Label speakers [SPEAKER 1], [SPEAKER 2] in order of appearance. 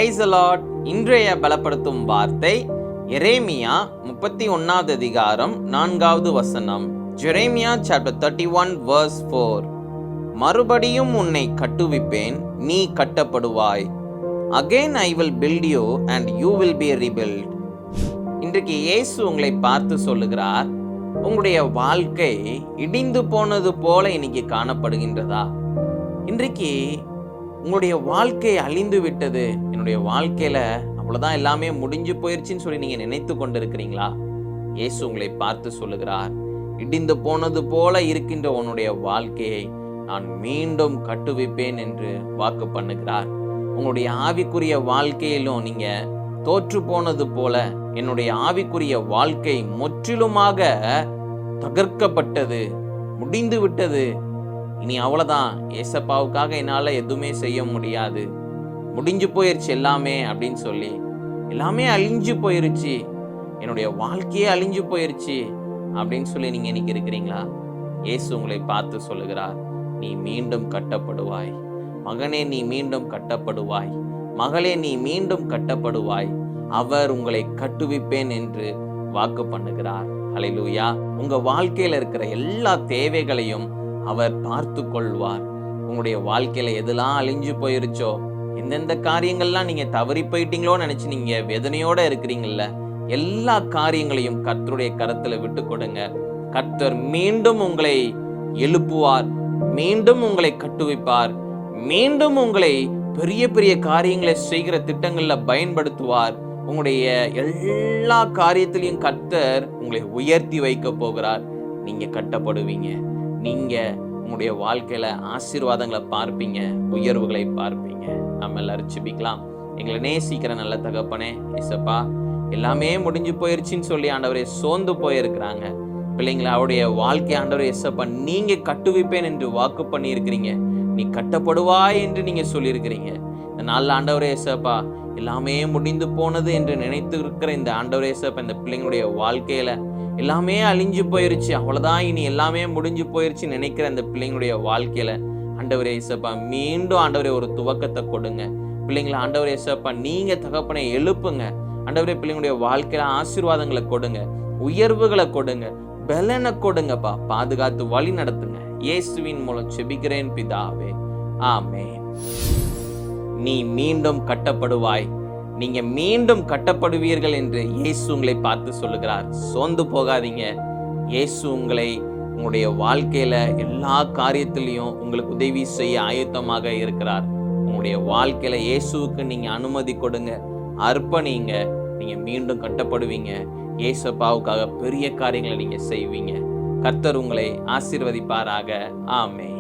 [SPEAKER 1] Praise the Lord. இன்றைய பலப்படுத்தும் வார்த்தை எரேமியா 31வது அதிகாரம் 4வது வசனம். Jeremiah chapter 31 verse 4. மறுபடியும் உன்னை கட்டுவிப்பேன், நீ கட்டப்படுவாய். Again I will build you and you will be rebuilt. இன்றைக்கு இயேசு உங்களை பார்த்து சொல்லுகிறார், உங்களுடைய வாழ்க்கை இடிந்து போனது போல இன்னைக்கு காணப்படுகின்றதா? இன்றைக்கு உங்களுடைய வாழ்க்கை அழிந்து விட்டது, என்னுடைய வாழ்க்கையில அவ்வளவுதான், எல்லாமே முடிஞ்சு போயிருச்சுன்னு சொல்லி நீங்க நினைத்து கொண்டிருக்கிறீங்களா? இயேசு உங்களை பார்த்து சொல்லுகிறார், இடிந்து போனது போல இருக்கின்ற உன்னுடைய வாழ்க்கையை நான் மீண்டும் கட்டுவிப்பேன் என்று வாக்கு பண்ணுகிறார். உங்களுடைய ஆவிக்குரிய வாழ்க்கையிலும் நீங்க தோற்று போனது போல என்னுடைய ஆவிக்குரிய வாழ்க்கை முற்றிலுமாக தகர்க்கப்பட்டது, முடிந்து விட்டது, இனி அவ்வளவுதான், ஏசப்பாவுக்காக என்னால எதுவுமே செய்ய முடியாது, முடிஞ்சு போயிருச்சு எல்லாமே அப்படின்னு சொல்லி, எல்லாமே அழிஞ்சு போயிருச்சு, என்னுடைய வாழ்க்கையே அழிஞ்சு போயிருச்சு அப்படின்னு சொல்லி நீங்க இன்னைக்கு இருக்கிறீங்களா? இயேசு உங்களை பார்த்து சொல்லுகிறார், நீ மீண்டும் கட்டப்படுவாய். மகனே, நீ மீண்டும் கட்டப்படுவாய். மகளே, நீ மீண்டும் கட்டப்படுவாய். அவர் உங்களை கட்டுவிப்பேன் என்று வாக்கு பண்ணுகிறார். ஹல்லேலூயா. உங்க வாழ்க்கையில இருக்கிற எல்லா தேவைகளையும் அவர் பார்த்து கொள்வார். உங்களுடைய வாழ்க்கையில எதெல்லாம் அழிஞ்சு போயிருச்சோ, எந்தெந்த காரியங்கள்லாம் நீங்க தவறி போயிட்டீங்களோன்னு நினைச்சு நீங்க வேதனையோட இருக்கிறீங்கல்ல, எல்லா காரியங்களையும் கர்த்தருடைய கரத்துல விட்டு கொடுங்க. கர்த்தர் மீண்டும் உங்களை எழுப்புவார், மீண்டும் உங்களை கட்டுவிப்பார், மீண்டும் உங்களை பெரிய பெரிய காரியங்களை செய்கிற திட்டங்கள்ல பயன்படுத்துவார். உங்களுடைய எல்லா காரியத்திலையும் கர்த்தர் உங்களை உயர்த்தி வைக்க போகிறார். நீங்க கட்டப்படுவீங்க. நீங்க உங்களுடைய வாழ்க்கையில ஆசீர்வாதங்களை பார்ப்பீங்க, உயர்வுகளை பார்ப்பீங்க. நம்ம எல்லாரும் ஜெபிக்கலாம். எங்களை நேசிக்கிற நல்ல தகப்பனே, ஏசப்பா, எல்லாமே முடிஞ்சு போயிருச்சுன்னு சொல்லி ஆண்டவரே சோர்ந்து போயிருக்கிறாங்க பிள்ளைங்களை, அவருடைய வாழ்க்கை ஆண்டவரே ஏசப்பா நீங்க கட்டுவிப்பேன் என்று வாக்கு பண்ணி இருக்கிறீங்க. நீ கட்டப்படுவாய் என்று நீங்க சொல்லியிருக்கிறீங்க. இந்த நாள் ஆண்டவரே ஏசப்பா எல்லாமே முடிந்து போனது என்று நினைத்து இருக்கிற இந்த ஆண்டவரே ஏசப்பா இந்த பிள்ளைங்களுடைய வாழ்க்கையில எல்லாமே அழிஞ்சு போயிருச்சு, அவ்வளவுதான், இனி எல்லாமே முடிஞ்சு போயிருச்சு நினைக்கிற அந்த பிள்ளைங்களுடைய வாழ்க்கையில ஆண்டவரே ஏசப்பா மீண்டும் ஆண்டவரே ஒரு துவக்கத்தை கொடுங்க. பிள்ளைங்களை ஆண்டவரே ஏசப்பா நீங்க தகப்பனை எழுப்புங்க. ஆண்டவரே பிள்ளைங்களுடைய வாழ்க்கையில ஆசீர்வாதங்களை கொடுங்க, உயர்வுகளை கொடுங்க, பலனை கொடுங்கப்பா. பாதுகாத்து வழி நடத்துங்க. இயேசுவின் மூலம் ஜெபிக்கிறேன் பிதாவே, ஆமென். நீ மீண்டும் கட்டப்படுவாய், நீங்க மீண்டும் கட்டப்படுவீர்கள் என்று இயேசு உங்களை பார்த்து சொல்லுகிறார். சோர்ந்து போகாதீங்க. இயேசு உங்களை உங்களுடைய வாழ்க்கையில எல்லா காரியத்திலையும் உங்களுக்கு உதவி செய்ய ஆயத்தமாக இருக்கிறார். உங்களுடைய வாழ்க்கையில இயேசுவுக்கு நீங்க அனுமதி கொடுங்க, அர்ப்பணிங்க. நீங்க மீண்டும் கட்டப்படுவீங்க. இயேசப்பாவுக்காக பெரிய காரியங்களை நீங்க செய்வீங்க. கர்த்தர் உங்களை ஆசீர்வதிப்பாராக. ஆமென்.